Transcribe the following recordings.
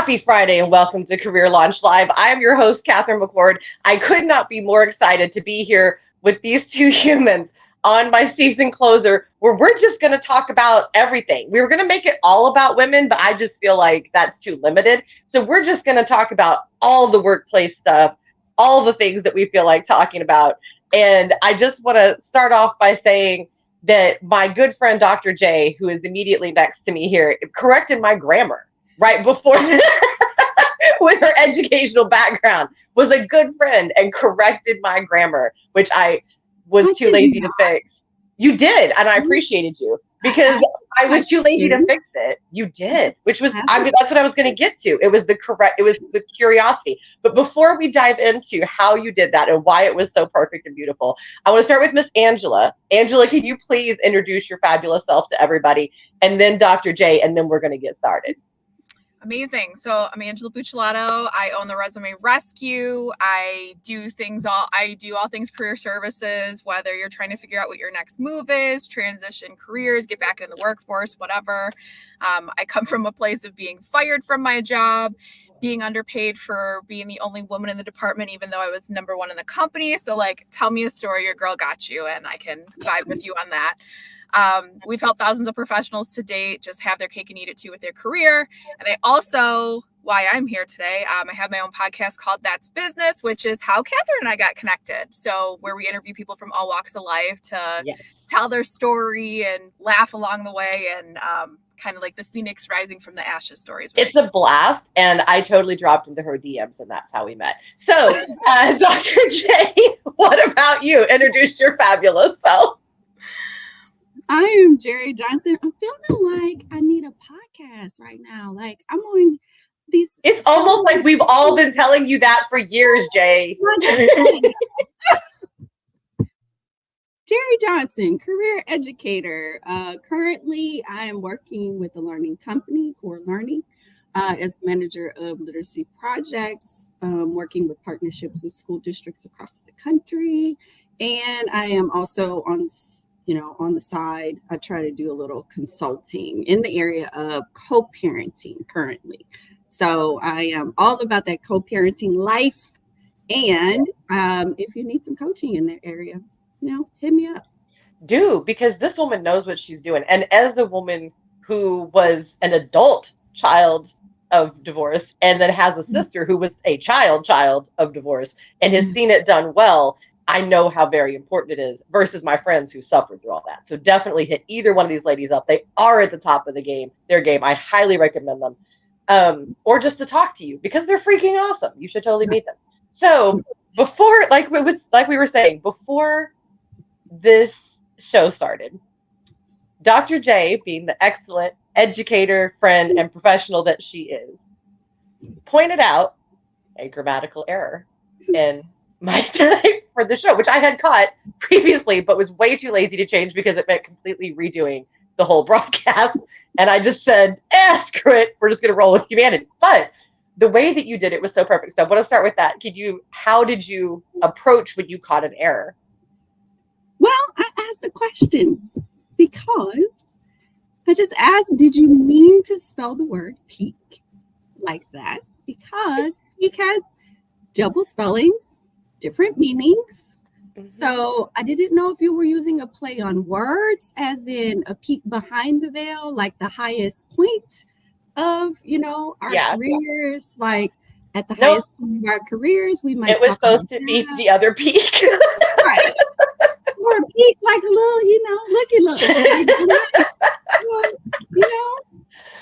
Happy Friday and welcome to Career Launch Live. I am your host, Catherine McCord. I could not be more excited to be here with these two humans on my season closer where we're just going to talk about everything. We were going to make it all about women, but I just feel like that's too limited. So we're just going to talk about all the workplace stuff, all the things that we feel like talking about. And I just want to start off by saying that my good friend, Dr. J, who is immediately next to me here, corrected my grammar right before with her educational background, was a good friend and corrected my grammar, which I was too lazy to fix. You did, and I appreciated you because I was too lazy to fix it. You did, which was, I mean, that's what I was going to get to. It was with curiosity. But before we dive into how you did that and why it was so perfect and beautiful, I want to start with Miss Angela. Angela, can you please introduce your fabulous self to everybody, and then Dr. J, and then we're going to get started. Amazing. So I'm Angela Buccellato. I own the Resume Rescue. I do all things career services, whether you're trying to figure out what your next move is, transition careers, get back into the workforce, whatever. I come from a place of being fired from my job, being underpaid for being the only woman in the department, even though I was number one in the company. So tell me a story, your girl got you, and I can vibe with you on that. We've helped thousands of professionals to date just have their cake and eat it too with their career. And I also, why I'm here today, I have my own podcast called That's Business, which is how Catherine and I got connected. So where we interview people from all walks of life to tell their story and laugh along the way, and kind of like the phoenix rising from the ashes stories. It's a blast, and I totally dropped into her DMs, and that's how we met. So, Dr. J, what about you? Introduce your fabulous self. I am Jerry Johnson. I'm feeling like I need a podcast right now. Like I'm on these. It's almost like we've all been telling you that for years, Jay. Jerry Johnson, career educator. Currently, I am working with a learning company, Core Learning, as manager of literacy projects, working with partnerships with school districts across the country. And I am also on the side, I try to do a little consulting in the area of co-parenting currently. So I am all about that co-parenting life. And if you need some coaching in that area, hit me up. Do, because this woman knows what she's doing. And as a woman who was an adult child of divorce and then has a sister who was a child of divorce and has seen it done well, I know how very important it is versus my friends who suffered through all that. So definitely hit either one of these ladies up. They are at the top of their game. I highly recommend them. Or just to talk to you because they're freaking awesome. You should totally meet them. So before, like we were saying, before this show started, Dr. J, being the excellent educator, friend, and professional that she is, pointed out a grammatical error in my time for the show, which I had caught previously, but was way too lazy to change because it meant completely redoing the whole broadcast. And I just said, screw it. We're just going to roll with humanity. But the way that you did it was so perfect. So I want to start with that. How did you approach when you caught an error? Well, I asked the question because I just asked, did you mean to spell the word peak like that? Because peak has double spellings, different meanings. So I didn't know if you were using a play on words, as in a peek behind the veil, like the highest point of, our careers, like at the highest point of our careers, we might. It was supposed to be the other peak. Right. Or a peak, like a little, looky look.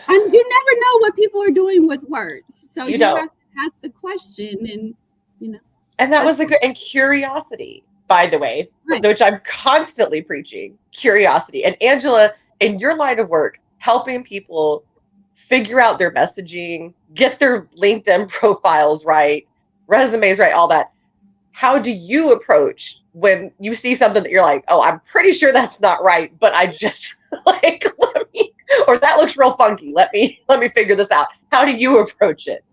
And you never know what people are doing with words. So you have to ask the question and, And that was and curiosity, by the way, which I'm constantly preaching, curiosity. And Angela, in your line of work, helping people figure out their messaging, get their LinkedIn profiles right, resumes right, all that. How do you approach when you see something that you're like, oh, I'm pretty sure that's not right, but I just or that looks real funky. Let me figure this out. How do you approach it?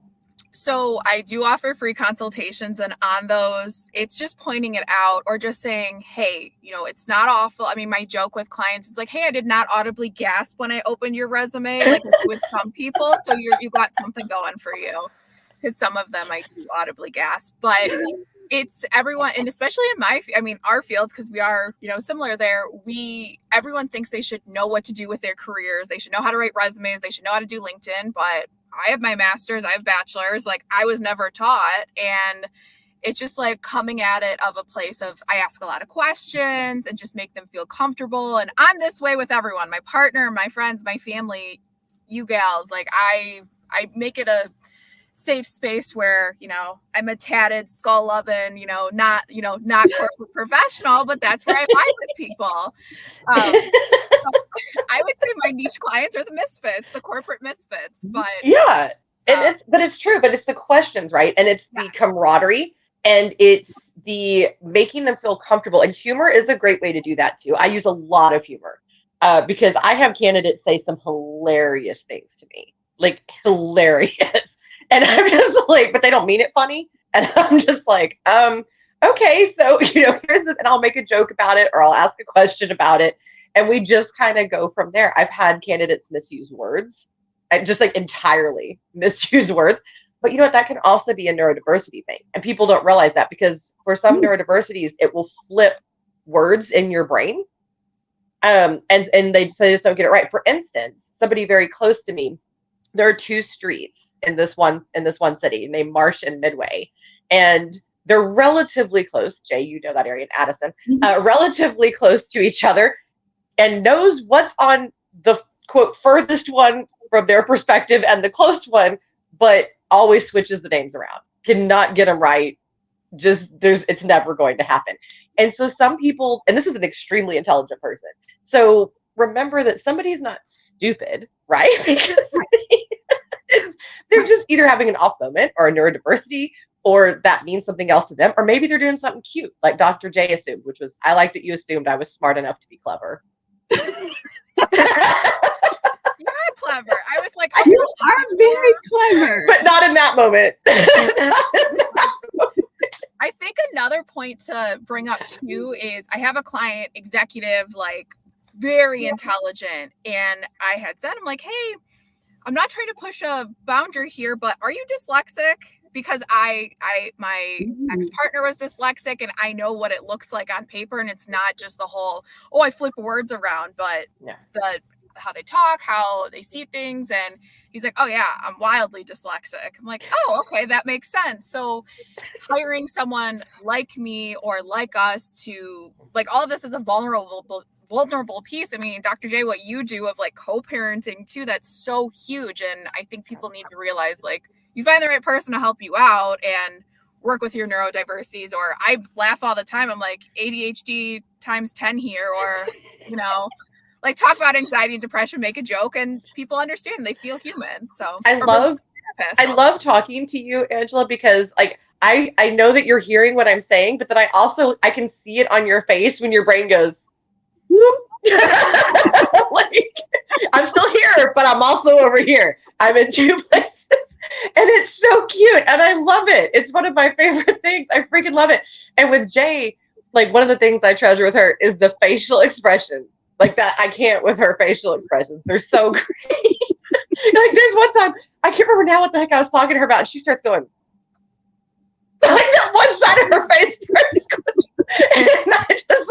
So I do offer free consultations, and on those, it's just pointing it out or just saying, hey, it's not awful. I mean, my joke with clients is like, hey, I did not audibly gasp when I opened your resume, like with some people. So you got something going for you, because some of them I do audibly gasp, but it's everyone, and especially in our fields, because we are, similar there. Everyone thinks they should know what to do with their careers. They should know how to write resumes. They should know how to do LinkedIn, but I have my master's, I have bachelor's, like I was never taught. And it's just like coming at it of a place of, I ask a lot of questions and just make them feel comfortable. And I'm this way with everyone, my partner, my friends, my family, you gals, like I make it a safe space where, I'm a tatted, skull loving, not corporate professional, but that's where I vibe with people. I would say my niche clients are the misfits, the corporate misfits, but yeah, and it's true, but it's the questions, right? And it's the camaraderie, and it's the making them feel comfortable. And humor is a great way to do that too. I use a lot of humor because I have candidates say some hilarious things to me, like hilarious. And I'm just like, but they don't mean it funny. And I'm just like, okay, so, here's this, and I'll make a joke about it, or I'll ask a question about it. And we just kind of go from there. I've had candidates misuse words, just like entirely misuse words. But you know what? That can also be a neurodiversity thing. And people don't realize that, because for some neurodiversities, it will flip words in your brain. And they just don't get it right. For instance, somebody very close to me, there are two streets in this one city named Marsh and Midway, and they're relatively close. Jay, you know that area in Addison, relatively close to each other, and knows what's on the quote furthest one from their perspective and the close one, but always switches the names around. Cannot get them right. It's never going to happen. And so some people, and this is an extremely intelligent person, so remember that somebody's not stupid, right? Because they're just either having an off moment or a neurodiversity, or that means something else to them, or maybe they're doing something cute, like Dr. J assumed, which was, I like that you assumed I was smart enough to be clever. You're clever. I was like, you are very clever, but not in that moment. I think another point to bring up too is I have a client, executive, like very intelligent, and I had said, I'm like, hey, I'm not trying to push a boundary here, but are you dyslexic? Because my ex-partner was dyslexic, and I know what it looks like on paper, and it's not just the whole, I flip words around, but how they talk, how they see things. And he's like, oh yeah, I'm wildly dyslexic. I'm like, oh, okay, that makes sense. So hiring someone like me or like us to, like, all of this is a vulnerable piece. I mean, Dr. J, what you do of like co-parenting too, that's so huge. And I think people need to realize, like, you find the right person to help you out and work with your neurodiversities. Or I laugh all the time. I'm like, ADHD times 10 here, or, like, talk about anxiety and depression, make a joke, and people understand. They feel human. So I love talking to you, Angela, because like I know that you're hearing what I'm saying, but then I can see it on your face when your brain goes, like, I'm still here, but I'm also over here. I'm in two places, and it's so cute, and I love it. It's one of my favorite things. I freaking love it. And with Jay, like, one of the things I treasure with her is the facial expression. Like that, I can't with her facial expressions. They're so great. Like, there's one time, I can't remember now what the heck I was talking to her about, and she starts going, like, that one side of her face starts going, and I just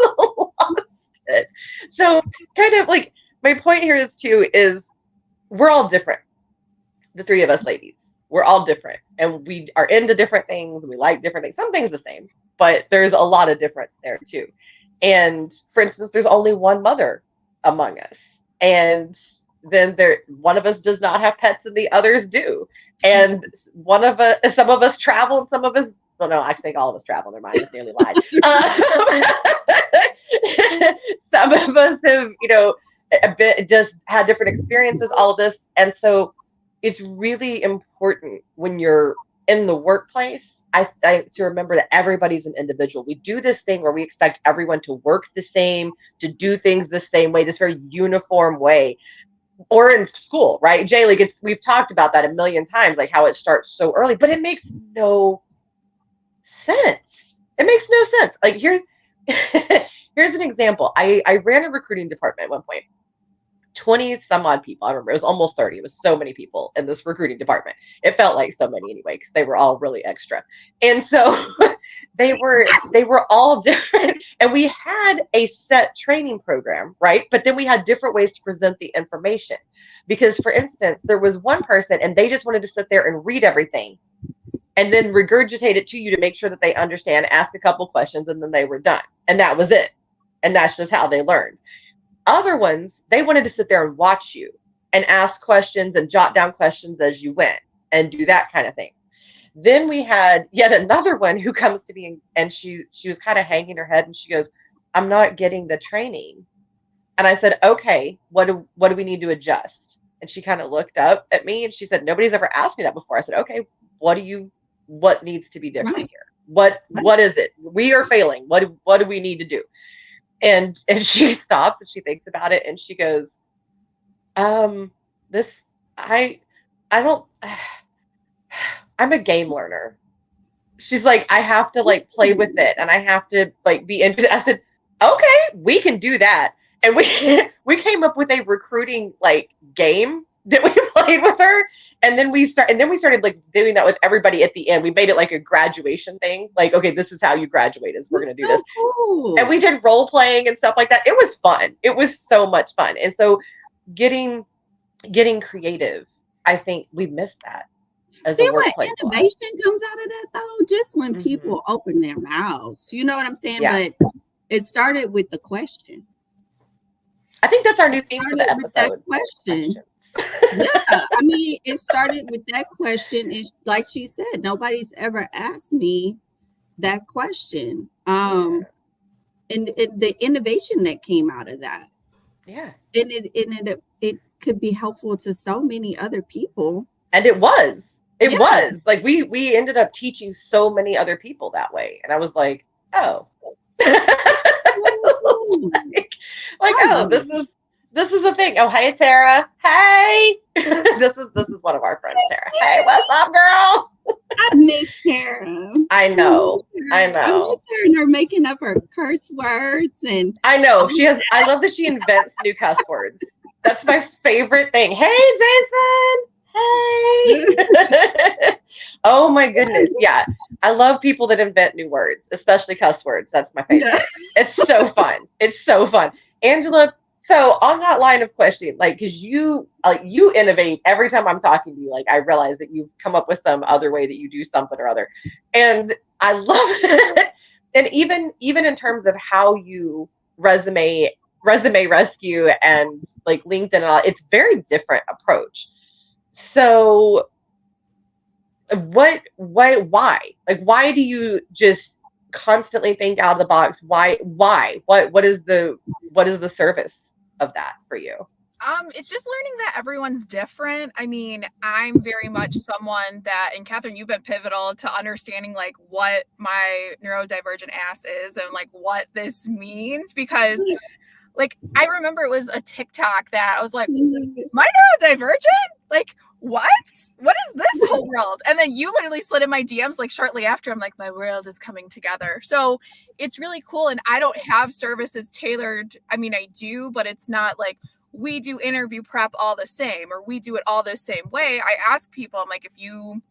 lost it. So, kind of like, my point here is we're all different. The three of us ladies, we're all different, and we are into different things, and we like different things. Some things the same, but there's a lot of difference there too. And for instance, there's only one mother among us. And then one of us does not have pets and the others do. And some of us travel, and some of us, well, no, I think all of us travel. Their mind is nearly lied. Some of us have, just had different experiences, all of this. And so it's really important when you're in the workplace, to remember that everybody's an individual. We do this thing where we expect everyone to work the same, to do things the same way, this very uniform way. or in school, right? Jay, like we've talked about that a million times, like how it starts so early, but it makes no sense. It makes no sense. Like here's here's an example. I ran a recruiting department at one point. 20 some odd people. I remember it was almost 30. It was so many people in this recruiting department. It felt like so many anyway, because they were all really extra. And so they were all different. And we had a set training program, right? But then we had different ways to present the information. Because for instance, there was one person and they just wanted to sit there and read everything and then regurgitate it to you to make sure that they understand, ask a couple questions, and then they were done. And that was it. And that's just how they learned. Other ones, they wanted to sit there and watch you and ask questions and jot down questions as you went and do that kind of thing. Then we had yet another one who comes to me and she was kind of hanging her head and she goes, I'm not getting the training. And I said, okay, what do we need to adjust? And she kind of looked up at me and she said, nobody's ever asked me that before. I said, okay, what needs to be different here? What is it? We are failing. What do we need to do? And she stops and she thinks about it and she goes, I don't, I'm a game learner. She's like, I have to like play with it and I have to like be interested. I said, okay, we can do that. And we came up with a recruiting like game that we played with her. And then we started like doing that with everybody at the end. We made it like a graduation thing. Like, okay, this is how you graduate is we're going to do this. Cool. And we did role playing and stuff like that. It was fun. It was so much fun. And so getting creative, I think we missed that. See what innovation comes out of that though? Just when people open their mouths. You know what I'm saying? Yeah. But it started with the question. I think that's our new theme for the episode. That question. Yeah, I mean, it started with that question. And like she said, nobody's ever asked me that question. And the innovation that came out of that. Yeah. And it could be helpful to so many other people. And it was. It was. Like we ended up teaching so many other people that way. And I was like, oh. This is the thing. Oh, hey, Tara. Hey. This is one of our friends, Tara. Hey, what's up, girl? I miss Tara. I know. I miss her and her making up her curse words. And I know. I love that she invents new cuss words. That's my favorite thing. Hey, Jason. Hey. Oh my goodness. Yeah. I love people that invent new words, especially cuss words. That's my favorite. Yeah. It's so fun. It's so fun. Angela, so on that line of questioning, like, because you innovate every time I'm talking to you, like I realize that you've come up with some other way that you do something or other. And I love it. And even in terms of how you resume rescue and like LinkedIn and all, it's very different approach. So why? Like, why do you just constantly think out of the box? Why? What is the service of that for you? It's just learning that everyone's different. I mean, I'm very much someone that, and Catherine, you've been pivotal to understanding like what my neurodivergent ass is and like what this means, because like I remember it was a TikTok that I was like, my neurodivergent? Like, what is this whole world? And then you literally slid in my DMs like shortly after. I'm like, my world is coming together. So it's really cool. And I don't have services tailored. I mean, I do, but it's not like we do interview prep all the same or we do it all the same way. I ask people, I'm like, if you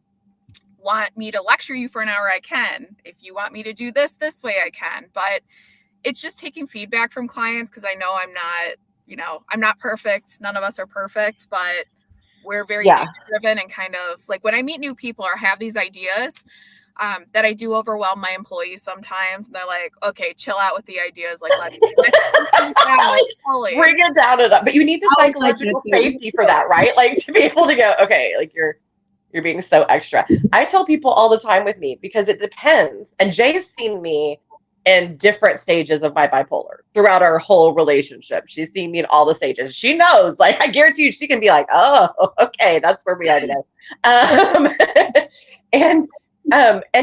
want me to lecture you for an hour, I can. If you want me to do this way, I can. But it's just taking feedback from clients, because I know I'm not perfect. None of us are perfect, but we're very driven and kind of like when I meet new people or have these ideas that I do overwhelm my employees sometimes. And they're like, okay, chill out with the ideas. Like, let's bring it down it up. But you need the psychological safety for that, right? Like to be able to go, okay, like you're being so extra. I tell people all the time with me, because it depends. And Jay's seen me in different stages of my bipolar throughout our whole relationship. She's seen me in all the stages. She knows, like, I guarantee you, she can be like, oh, okay, that's where we are today. And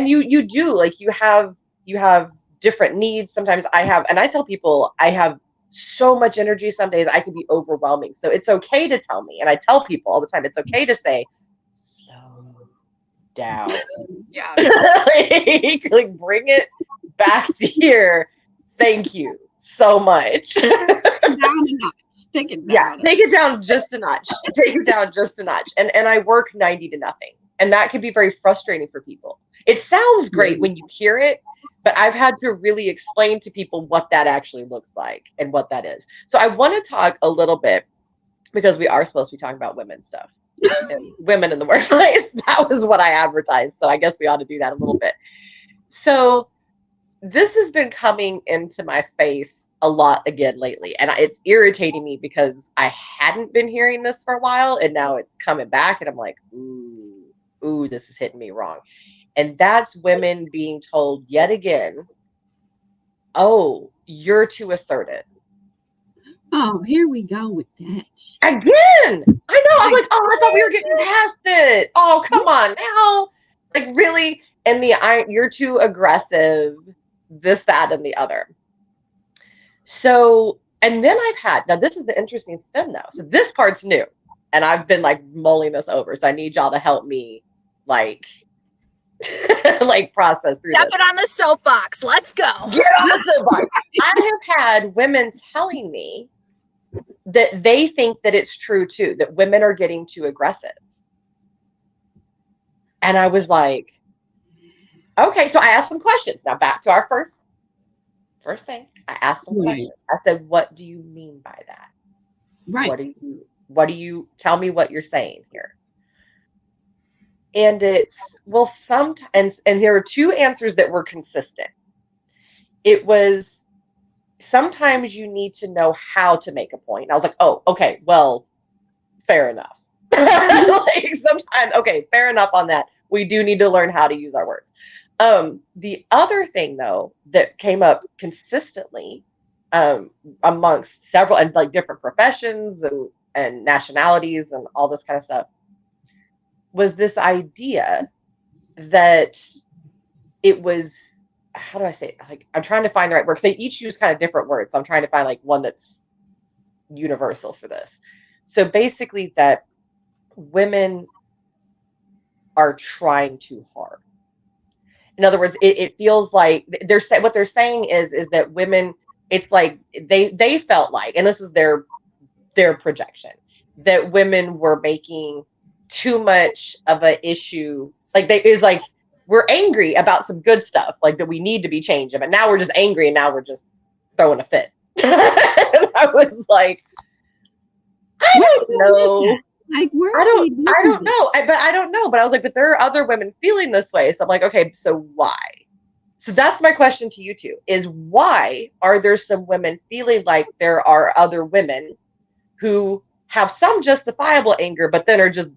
you do, like, you have different needs. Sometimes and I tell people I have so much energy. Some days I can be overwhelming. So it's okay to tell me. And I tell people all the time, it's okay to say, slow down. Yeah. Like, bring it back to here. Thank you so much. Down a notch. Take it down. Yeah, take it down just a notch. Take it down just a notch. And I work 90 to nothing. And that can be very frustrating for people. It sounds great when you hear it, but I've had to really explain to people what that actually looks like and what that is. So I want to talk a little bit, because we are supposed to be talking about women stuff and women in the workplace. That was what I advertised. So I guess we ought to do that a little bit. So this has been coming into my space a lot again lately. And it's irritating me because I hadn't been hearing this for a while, and now it's coming back. And I'm like, ooh, this is hitting me wrong. And that's women being told yet again, oh, you're too assertive. Oh, here we go with that. Again. I know. I'm like, oh, I thought we were getting past it. Oh, come on now. Like, really? And you're too aggressive, this, that, and the other. So, and then now this is the interesting spin though. So this part's new, and I've been like mulling this over. So I need y'all to help me like process through Step this. it on the soapbox. Let's go. Get on the soapbox. I have had women telling me that they think that it's true too, that women are getting too aggressive. And I was like, okay, so I asked some questions. Now back to our first thing. I asked some questions. I said, what do you mean by that? Right. What do you tell me what you're saying here? And it's, well, sometimes, and there were two answers that were consistent. It was, sometimes you need to know how to make a point. And I was like, oh, okay, well, fair enough. Like sometimes, okay, fair enough on that. We do need to learn how to use our words. The other thing though, that came up consistently, amongst several and like different professions and nationalities and all this kind of stuff, was this idea that it was, how do I say it? Like, I'm trying to find the right word, because they each use kind of different words. So I'm trying to find like one that's universal for this. So basically that women are trying too hard. In other words, it feels like what they're saying is that women, it's like they felt like, and this is their projection, that women were making too much of an issue. Like it was like, we're angry about some good stuff, like that we need to be changed, but now we're just angry and now we're just throwing a fit. And I was like, I don't know. Like, I don't know. I don't know. But I was like, but there are other women feeling this way. So I'm like, okay, so why? So that's my question to you two, is why are there some women feeling like there are other women who have some justifiable anger, but then are just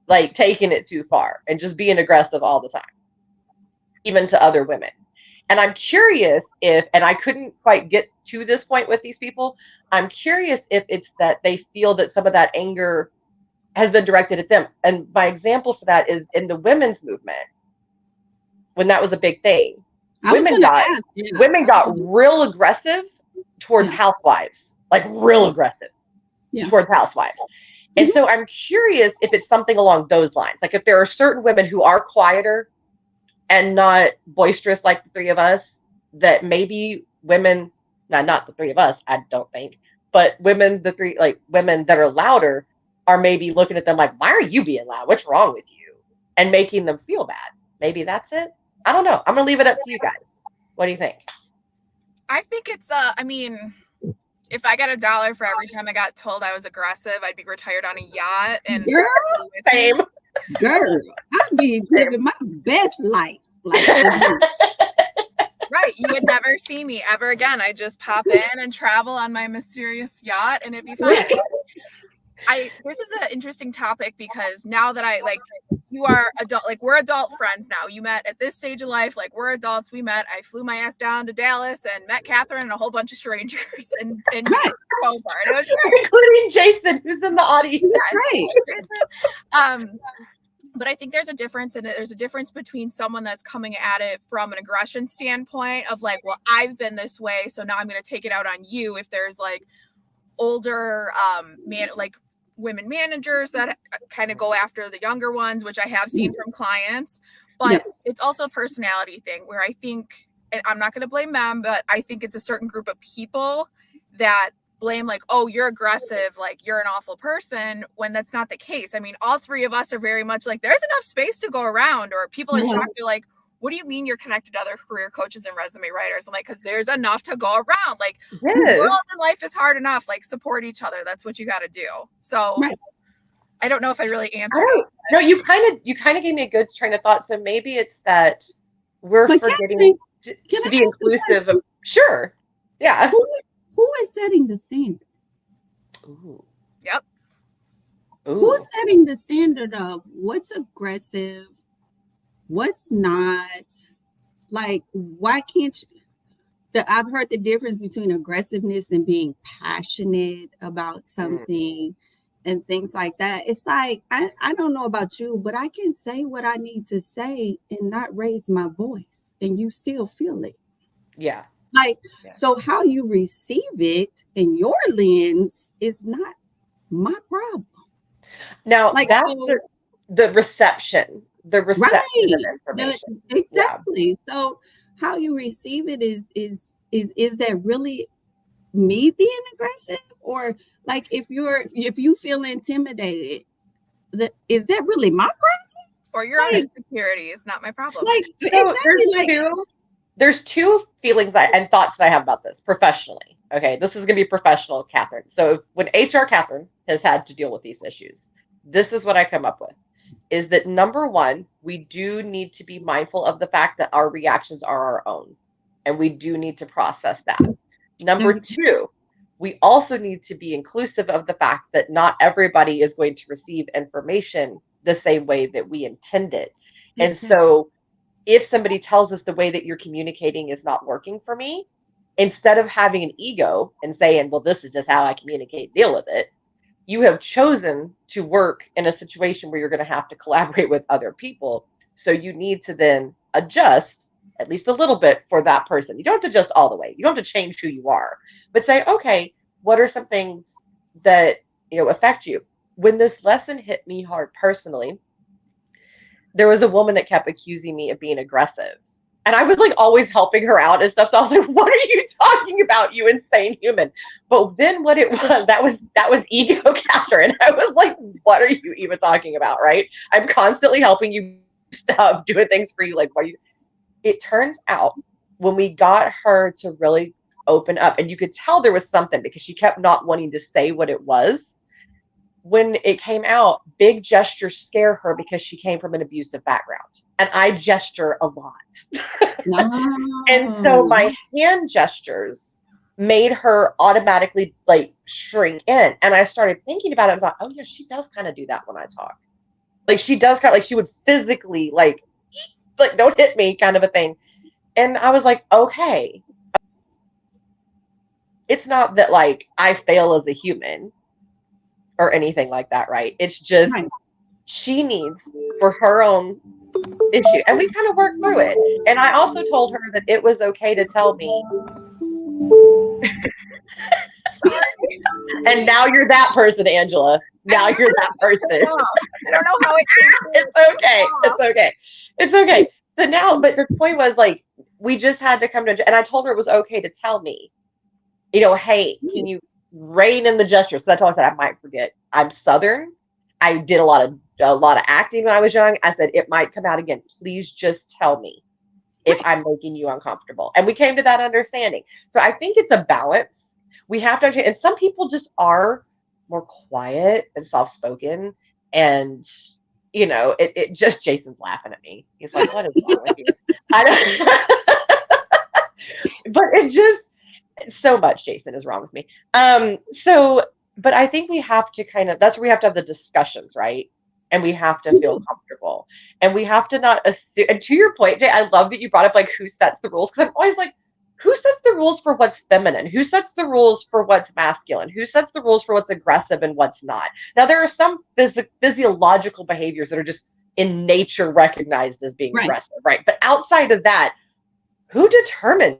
like taking it too far and just being aggressive all the time, even to other women? And I'm curious if, and I couldn't quite get to this point with these people, I'm curious if it's that they feel that some of that anger has been directed at them. And my example for that is in the women's movement, when that was a big thing, women got real aggressive towards housewives, like real aggressive towards housewives. And so I'm curious if it's something along those lines. Like if there are certain women who are quieter and not boisterous like the three of us, that maybe women, not the three of us, I don't think, but women that are louder are maybe looking at them like, why are you being loud? What's wrong with you? And making them feel bad. Maybe that's it. I don't know. I'm going to leave it up to you guys. What do you think? I think it's, I mean, if I got $1 for every time I got told I was aggressive, I'd be retired on a yacht. And girl, same. Girl, I'd be living my best life. Like, right. You would never see me ever again. I just pop in and travel on my mysterious yacht and it'd be fine. This is an interesting topic because now that you are adult, like we're adult friends now. You met at this stage of life, like we're adults. We met. I flew my ass down to Dallas and met Catherine and a whole bunch of strangers and it was great. Including Jason, who's in the audience. That's right. Jason. But I think there's a difference in it. There's a difference between someone that's coming at it from an aggression standpoint of like, well, I've been this way, so now I'm going to take it out on you. If there's like older like women managers that kind of go after the younger ones, which I have seen from clients, but it's also a personality thing where I think, and I'm not going to blame them, but I think it's a certain group of people that blame like, oh, you're aggressive, like you're an awful person, when that's not the case. I mean, all three of us are very much like, there's enough space to go around, or people are shocked. They're like, what do you mean you're connected to other career coaches and resume writers? I'm like, because there's enough to go around. Like, the world in life is hard enough. Like, support each other. That's what you got to do. So I don't know if I really answered. No, you kind of gave me a good train of thought. So maybe it's that we're forgetting to be inclusive of. Sure. Yeah. Who is setting the standard? Ooh. Yep. Ooh. Who's setting the standard of what's aggressive, what's not? Like, why can't you? I've heard the difference between aggressiveness and being passionate about something and things like that. It's like, I don't know about you, but I can say what I need to say and not raise my voice, and you still feel it. Yeah. Like, so how you receive it in your lens is not my problem. Now, like, that's the reception. The reception of information. Exactly. Yeah. So how you receive it is that really me being aggressive? Or like, if you feel intimidated, is that really my problem? Or your own insecurity is not my problem. Like, so there's two feelings and thoughts that I have about this professionally. Okay, this is going to be professional, Catherine. So when HR Catherine has had to deal with these issues, this is what I come up with, is that number one, we do need to be mindful of the fact that our reactions are our own, and we do need to process that. Number two, we also need to be inclusive of the fact that not everybody is going to receive information the same way that we intend it. And so if somebody tells us the way that you're communicating is not working for me, instead of having an ego and saying, well, this is just how I communicate, deal with it, you have chosen to work in a situation where you're going to have to collaborate with other people. So you need to then adjust at least a little bit for that person. You don't have to adjust all the way. You don't have to change who you are, but say, okay, what are some things that, affect you? When this lesson hit me hard personally, there was a woman that kept accusing me of being aggressive. And I was like always helping her out and stuff. So I was like, what are you talking about, you insane human? But then what it was, that was ego, Catherine. I was like, what are you even talking about, right? I'm constantly helping you stuff, doing things for you. Like, what are you? It turns out when we got her to really open up, and you could tell there was something because she kept not wanting to say what it was. When it came out, big gestures scare her because she came from an abusive background. And I gesture a lot. And so my hand gestures made her automatically like shrink in. And I started thinking about it and thought, oh yeah, she does kind of do that when I talk. Like she does kind of like she would physically like don't hit me kind of a thing. And I was like, okay. It's not that like I fail as a human or anything like that, right? It's just she needs for her own issue, and we kind of worked through it. And I also told her that it was okay to tell me. And now you're that person, Angela. Now you're that person. I don't know how it came. It's okay. It's okay. It's okay. So now, but the point was like we just had to come to, and I told her it was okay to tell me, hey, can you rein in the gestures? So I told her that I might forget. I'm Southern. I did a lot of acting when I was young. I said, it might come out again. Please just tell me if I'm making you uncomfortable. And we came to that understanding. So I think it's a balance. We have to understand. And some people just are more quiet and soft-spoken. And, it just, Jason's laughing at me. He's like, what is wrong with you? I don't, but it just, so much Jason is wrong with me. But I think we have to that's where we have to have the discussions, right? And we have to feel comfortable, and we have to not assume. And to your point, Jay, I love that you brought up like who sets the rules, because I'm always like, who sets the rules for what's feminine? Who sets the rules for what's masculine? Who sets the rules for what's aggressive and what's not? Now, there are some physiological behaviors that are just in nature recognized as being Right. aggressive, right? But outside of that, who determines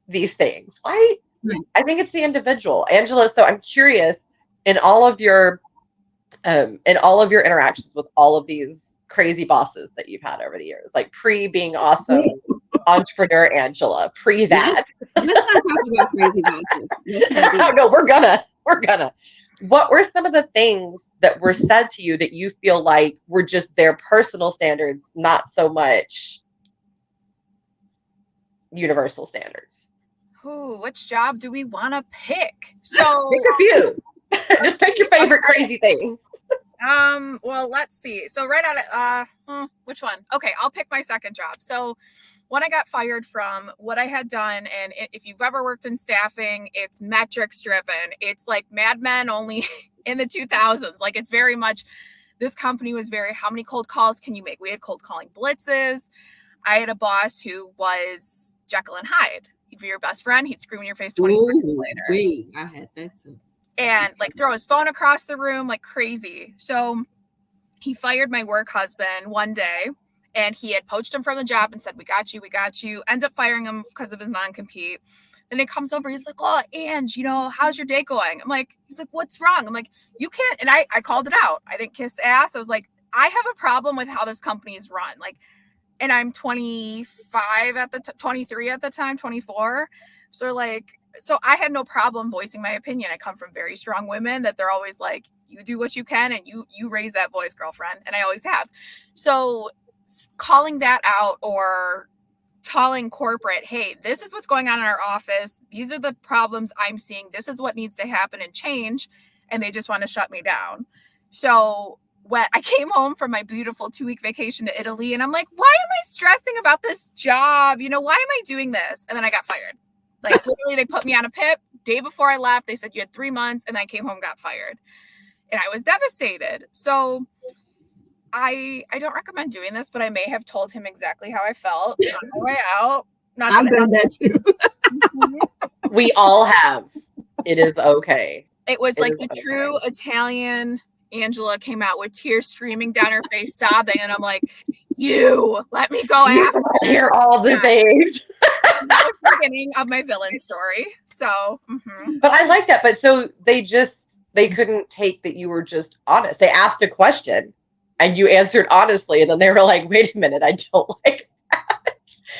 these things? Why? Right. I think it's the individual. Angela, so I'm curious, in all of your interactions with all of these crazy bosses that you've had over the years, like pre being awesome entrepreneur Angela, pre that. Let's not talk about crazy bosses. No, we're gonna. What were some of the things that were said to you that you feel like were just their personal standards, not so much universal standards? Ooh, which job do we want to pick? So pick a few. Just pick your favorite crazy thing. Well, let's see. So right out of which one? Okay, I'll pick my second job. So when I got fired from what I had done, and if you've ever worked in staffing, it's metrics driven. It's like Mad Men only in the 2000s. Like, it's very much, this company was very, how many cold calls can you make? We had cold calling blitzes. I had a boss who was Jekyll and Hyde. He'd be your best friend. He'd scream in your face 20 seconds later. Wait, I had that too. And like throw his phone across the room like crazy. So he fired my work husband one day, and he had poached him from the job and said, we got you. Ends up firing him because of his non-compete. Then it comes over. He's like, oh, Ange, how's your day going? He's like, what's wrong? I'm like, you can't. And I called it out. I didn't kiss ass. I was like, I have a problem with how this company is run. Like, and I'm 25 at the 23 at the time, 24. So I had no problem voicing my opinion. I come from very strong women that they're always like, you do what you can and you raise that voice, girlfriend. And I always have. So calling that out or telling corporate, hey, this is what's going on in our office. These are the problems I'm seeing. This is what needs to happen and change. And they just want to shut me down. So when I came home from my beautiful 2-week vacation to Italy, and I'm like, why am I stressing about this job? Why am I doing this? And then I got fired. Like, literally, they put me on a PIP. Day before I left, they said you had 3 months, and I came home and got fired. And I was devastated. So I don't recommend doing this, but I may have told him exactly how I felt on my way out. I've done that too. We all have. It is okay. It was like the true Italian Angela came out with tears streaming down her face, sobbing, and I'm like, you let me go after. Hear all the things. That was the beginning of my villain story. So, But I like that. But so they couldn't take that you were just honest. They asked a question and you answered honestly, and then they were like, wait a minute, I don't like that.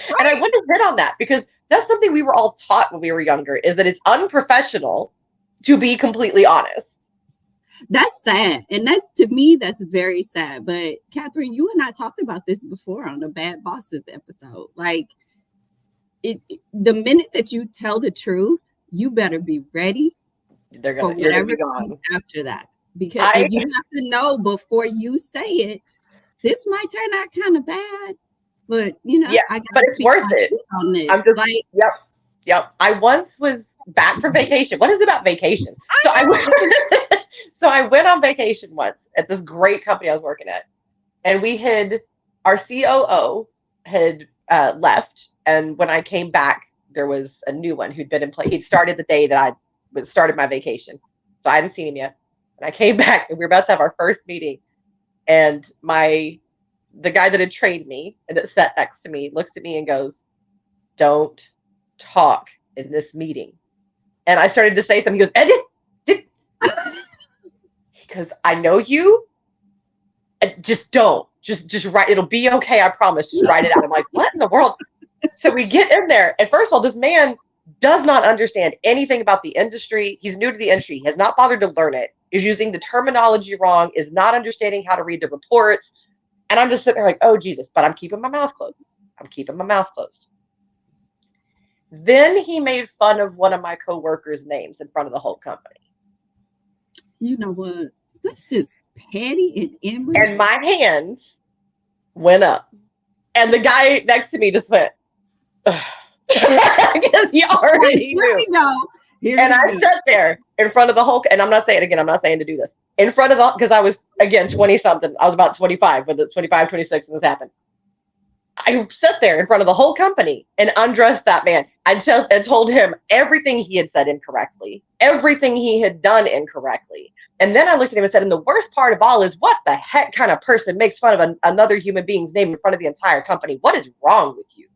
Right. And I want to hit on that because that's something we were all taught when we were younger, is that it's unprofessional to be completely honest. That's sad. And to me, that's very sad. But Catherine, you and I talked about this before on the Bad Bosses episode. Like, the minute that you tell the truth, you better be ready for whatever comes after that. Because you have to know before you say it, this might turn out kind of bad. But but it's worth it. On this. I'm just like, yep. I once was back from vacation. What is it about vacation? So I went on vacation once at this great company I was working at, and our COO had left, and when I came back, there was a new one who'd been in place. He'd started the day that I started my vacation, so I hadn't seen him yet. And I came back, and we were about to have our first meeting, and the guy that had trained me and that sat next to me looks at me and goes, "Don't talk in this meeting." And I started to say something. He goes, because I know you. Just don't. Just write. It'll be okay. I promise. Just write it out. I'm like, what in the world? So we get in there, and first of all, this man does not understand anything about the industry. He's new to the industry. He has not bothered to learn it. Is using the terminology wrong. Is not understanding how to read the reports. And I'm just sitting there like, oh Jesus! But I'm keeping my mouth closed. Then he made fun of one of my coworkers' names in front of the whole company. You know what? That's just petty and immature. And my hands went up. And the guy next to me just went, because he already knew. And I sat there in front of the whole, and I'm not saying to do this. In front of because I was, again, 20 something. I was about 25 when 26 when this happened. I sat there in front of the whole company and undressed that man. I told him everything he had said incorrectly, everything he had done incorrectly. And then I looked at him and said, and the worst part of all is, what the heck kind of person makes fun of another human being's name in front of the entire company? What is wrong with you?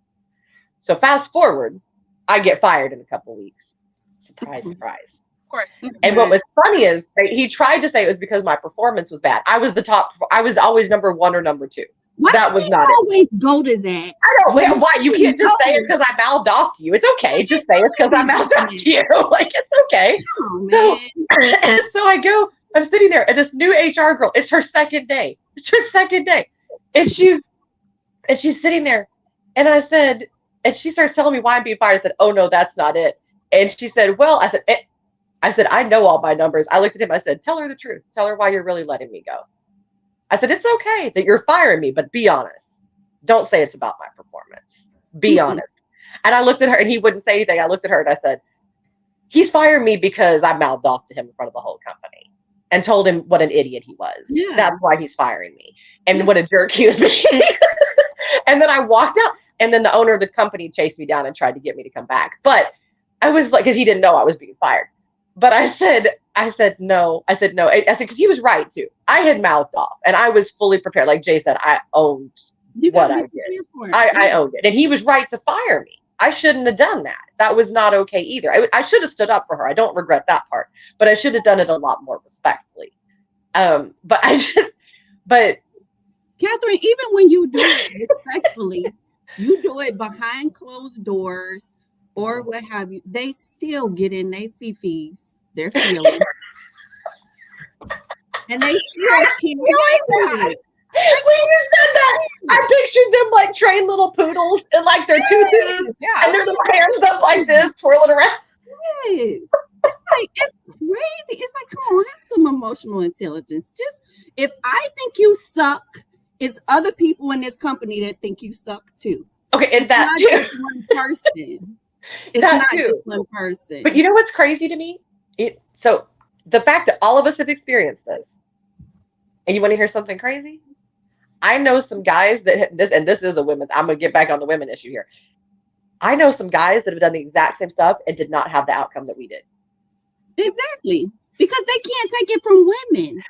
So fast forward, I get fired in a couple of weeks. Surprise, surprise. Of course. And what was funny is he tried to say it was because my performance was bad. I was always number one or number two. Why that was not always go to that? I don't. Why you can't just say it because I mouthed off to you? It's okay. Just say it's because I mouthed off to you. Like, it's okay. Oh, So I go. I'm sitting there, and this new HR girl. It's her second day. And she's sitting there, and I said, and she starts telling me why I'm being fired. I said, oh no, that's not it. And she said, well, I said, I know all my numbers. I looked at him. I said, tell her the truth. Tell her why you're really letting me go. I said, it's okay that you're firing me, but be honest. Don't say it's about my performance. Be honest. And I looked at her, and he wouldn't say anything. I looked at her, and I said, he's firing me because I mouthed off to him in front of the whole company and told him what an idiot he was. Yeah. That's why he's firing me. And what a jerk he was being. And then I walked out, and then the owner of the company chased me down and tried to get me to come back. But I was like, because he didn't know I was being fired. But I said no. I said, because he was right too. I had mouthed off, and I was fully prepared. Like Jay said, I owned what I did. I owned it. And he was right to fire me. I shouldn't have done that. That was not okay either. I should have stood up for her. I don't regret that part, but I should have done it a lot more respectfully. But Catherine, even when you do it respectfully, you do it behind closed doors or what have you, they still get in their fifis, their feelings. And they still keep doing it. When you said that, I pictured them like trained little poodles and like their tutus and their little hands up like this, twirling around. Yes. Like, it's crazy. It's like, come on, have some emotional intelligence. Just, if I think you suck, it's other people in this company that think you suck too. Okay, and it's that not too. Just one person. It's that not too. Just one person. But you know what's crazy to me? So the fact that all of us have experienced this, and you want to hear something crazy? I know some guys that this is a women. I'm gonna get back on the women issue here. I know some guys that have done the exact same stuff and did not have the outcome that we did. Exactly, because they can't take it from women.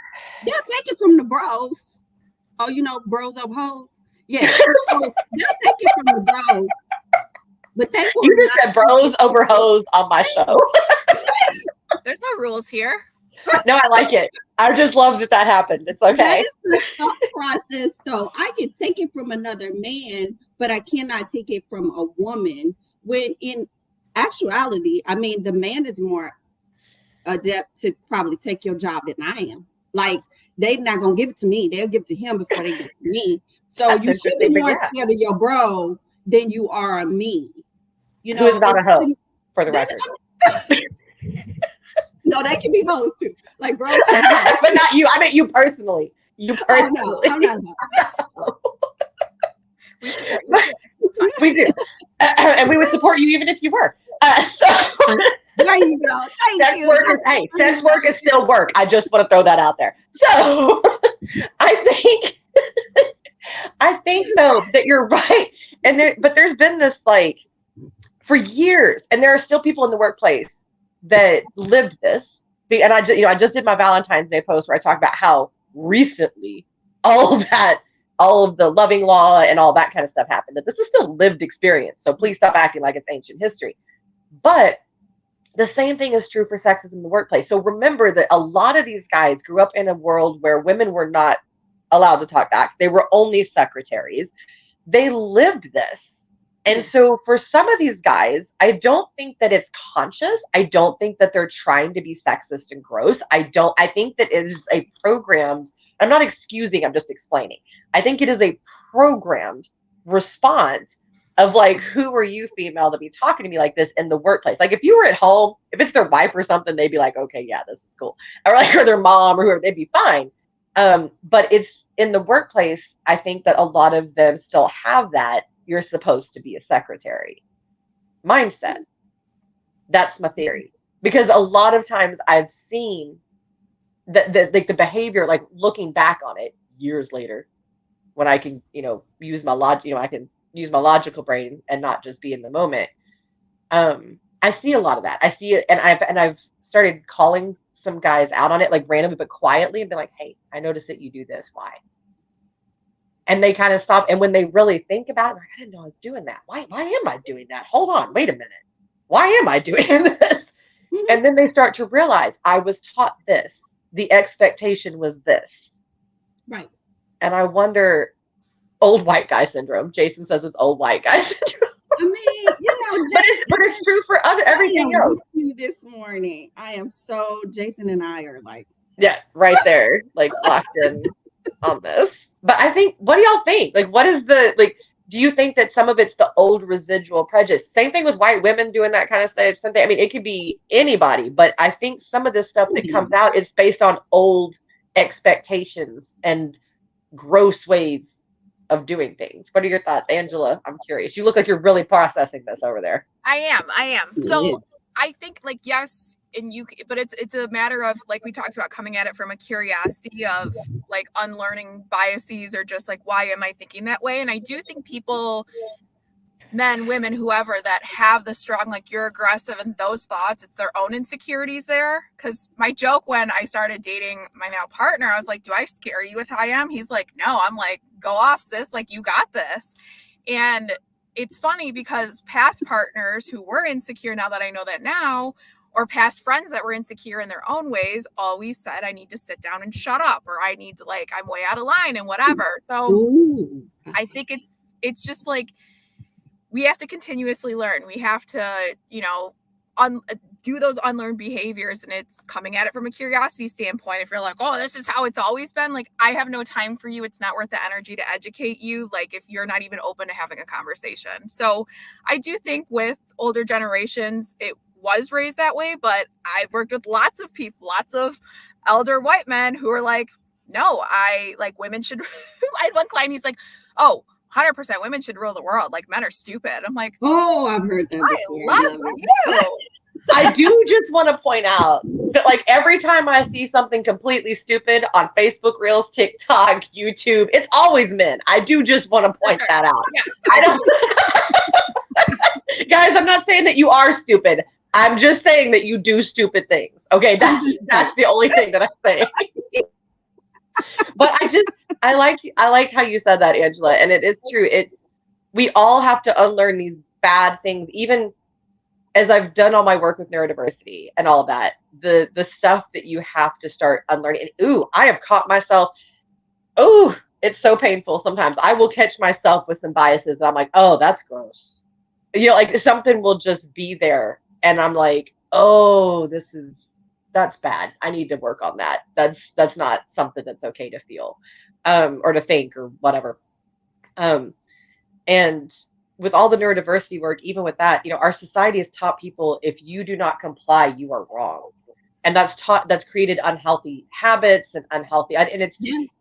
They'll take it from the bros. Oh, you know, bros of hoes. Yeah, so they'll take it from the bros. But they you just said bros over hoes on my show. There's no rules here. No, I like it. I just love that happened. It's okay. That is the thought process, though. I can take it from another man, but I cannot take it from a woman. When in actuality, I mean, the man is more adept to probably take your job than I am. Like, they're not going to give it to me. They'll give it to him before they give it to me. So that's you should be more scared of your bro than you are of me. You know, who is not a hoe, for the record. No, that can be hoes too. Like, bro. But not you. I meant you personally. You personally. Oh, no. We do. And we would support you even if you were. So there you go. Sex work is still work. I just want to throw that out there. So I think though that you're right. But there's been this like for years, and there are still people in the workplace that lived this. And I just did my Valentine's Day post where I talked about how recently all of the loving law and all that kind of stuff happened, that this is still lived experience. So please stop acting like it's ancient history. But the same thing is true for sexism in the workplace. So remember that a lot of these guys grew up in a world where women were not allowed to talk back. They were only secretaries. They lived this. And so for some of these guys, I don't think that it's conscious. I don't think that they're trying to be sexist and gross. I think that it is a programmed, I'm not excusing, I'm just explaining. I think it is a programmed response of like, who are you, female, to be talking to me like this in the workplace? Like if you were at home, if it's their wife or something, they'd be like, okay, yeah, this is cool. Or their mom or whoever, they'd be fine. But it's in the workplace, I think that a lot of them still have that you're supposed to be a secretary mindset. That's my theory. Because a lot of times I've seen that the behavior, like looking back on it years later, when I can, use my logic, I can use my logical brain and not just be in the moment. I see a lot of that. I see it, and I've started calling some guys out on it, like randomly but quietly, and be like, "Hey, I noticed that you do this. Why?" And they kind of stop. And when they really think about it, like, I didn't know I was doing that. Why am I doing that? Hold on, wait a minute. Why am I doing this? And then they start to realize I was taught this. The expectation was this. Right. And I wonder, old white guy syndrome. Jason says it's old white guy syndrome. I mean, Jason, but it's true for everything else. This morning, I am Jason and I are like, yeah, right there, like locked in on this. But I think, what do y'all think? Like, what is do you think that some of it's the old residual prejudice? Same thing with white women doing that kind of stuff. Something, I mean, it could be anybody, but I think some of this stuff that comes out is based on old expectations and gross ways of doing things. What are your thoughts, Angela? I'm curious. You look like you're really processing this over there. I am. So I think, like, yes, but it's a matter of, like we talked about, coming at it from a curiosity of like unlearning biases, or just like, why am I thinking that way? And I do think people, men, women, whoever, that have the strong, like, you're aggressive and those thoughts, it's their own insecurities there. Because my joke when I started dating my now partner, I was like, do I scare you with how I am? He's like, no. I'm like, go off, sis, like, you got this. And it's funny because past partners who were insecure, now that I know that now, or past friends that were insecure in their own ways, always said, I need to sit down and shut up, or I need to, like, I'm way out of line and whatever. So I think it's just like, we have to continuously learn. We have to, do those unlearned behaviors, and it's coming at it from a curiosity standpoint. If you're like, oh, this is how it's always been, like, I have no time for you. It's not worth the energy to educate you, like, if you're not even open to having a conversation. So I do think with older generations, it was raised that way, but I've worked with lots of people, lots of elder white men who are like, no, women should. I had one client, he's like, oh, 100% women should rule the world. Like, men are stupid. I'm like, oh, I've heard that before. I love you. I do just want to point out that, like, every time I see something completely stupid on Facebook Reels, TikTok, YouTube, it's always men. I do just want to point that out. Yes, I don't. Guys, I'm not saying that you are stupid. I'm just saying that you do stupid things. Okay, that's the only thing that I'm saying. But I liked how you said that, Angela, and it is true. We all have to unlearn these bad things, even as I've done all my work with neurodiversity and all of that, the stuff that you have to start unlearning. And I have caught myself. It's so painful sometimes. I will catch myself with some biases that I'm like, oh, that's gross. Like, something will just be there, and I'm like, oh, that's bad. I need to work on that. That's not something that's okay to feel, or to think, or whatever. And with all the neurodiversity work, even with that, our society has taught people, if you do not comply, you are wrong. And that's created unhealthy habits and unhealthy, and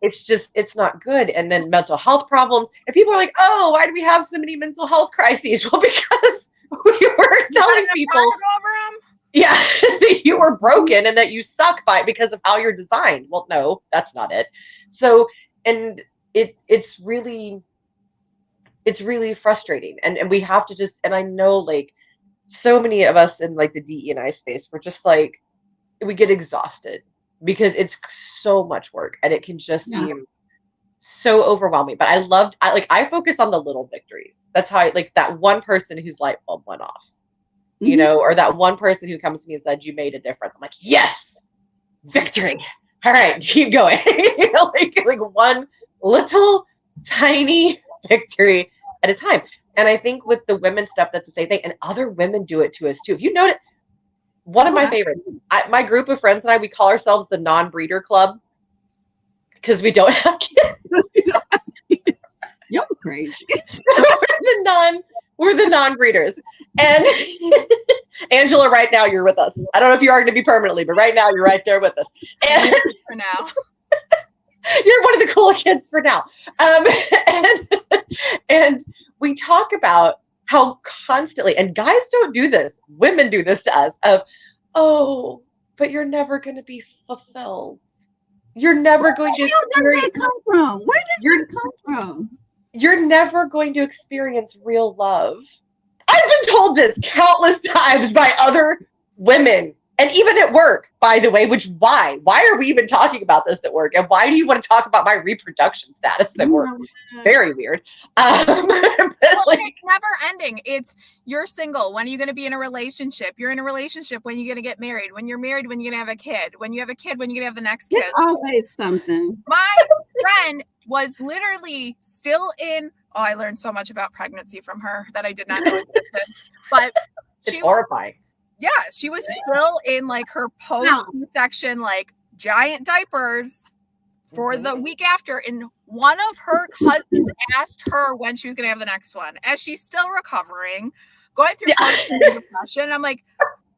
it's not good. And then mental health problems, and people are like, oh, why do we have so many mental health crises? Well, because we were telling people, yeah, that you were broken and that you suck because of how you're designed. Well, no, that's not it. So, and it's really frustrating, and we have to just, and I know, like, so many of us in, like, the DE&I space, we're just like, we get exhausted because it's so much work, and it can just seem so overwhelming. But I focus on the little victories. That's how like that one person whose light bulb went off, or that one person who comes to me and said, you made a difference. I'm like, yes, victory. All right, keep going. like one little tiny victory at a time. And I think with the women stuff, that's the same thing. And other women do it to us too. If you notice, one of my favorites, my group of friends and I, we call ourselves the non-breeder club because we don't have kids. You're crazy. We're the non-breeders. And Angela, right now you're with us. I don't know if you are going to be permanently, but right now you're right there with us. And for now. You're one of the cool kids for now. And we talk about how constantly, and guys don't do this, women do this to us, of, oh, but you're never going to be fulfilled. You're never going to experience. Where does that come from? Where does that come from? you're never going to experience real love. I've been told this countless times by other women, and even at work, by the way, which why? Why are we even talking about this at work? And why do you want to talk about my reproduction status at work? It's very weird. Well, it's never ending. It's you're single. When are you going to be in a relationship? You're in a relationship. When are you going to get married? When you're married, when you're going to have a kid? When you have a kid, when you're going to have the next kid? There's always something. My friend was literally still in. Oh, I learned so much about pregnancy from her that I did not know existed. But it's horrifying. Yeah, she was still in like her post-C-section, like giant diapers for the week after. And one of her cousins asked her when she was going to have the next one, as she's still recovering, going through depression. I'm like,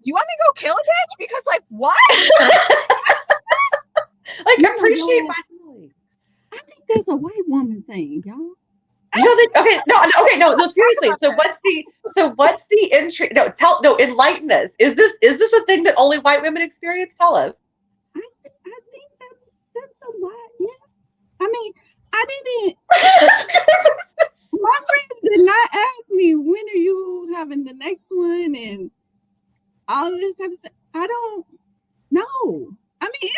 you want me to go kill a bitch? Because like, what? Like, appreciate my family. I think that's a white woman thing, y'all. You don't think? Okay, no, seriously. So what's the intrigue? No, enlighten us. Is this a thing that only white women experience? Tell us. I think that's a lot. Yeah. I mean, I didn't. My friends did not ask me when are you having the next one and all of this type of stuff. I don't know. I mean.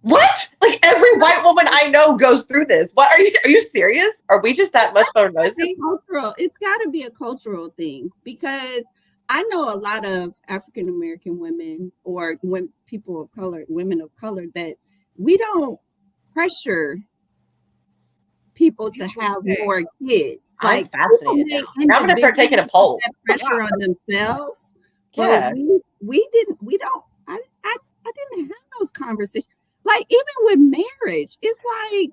What? Like every white woman I know goes through this. What are you serious? Are we just that much more nosy? It's got to be a cultural thing, because I know a lot of African American women or when people of color, women of color, that we don't pressure people to have more kids. Like, I'm fascinated. I'm going to start taking a poll. Pressure on themselves. Yeah. But we didn't. I didn't have those conversations. Like, even with marriage, it's like,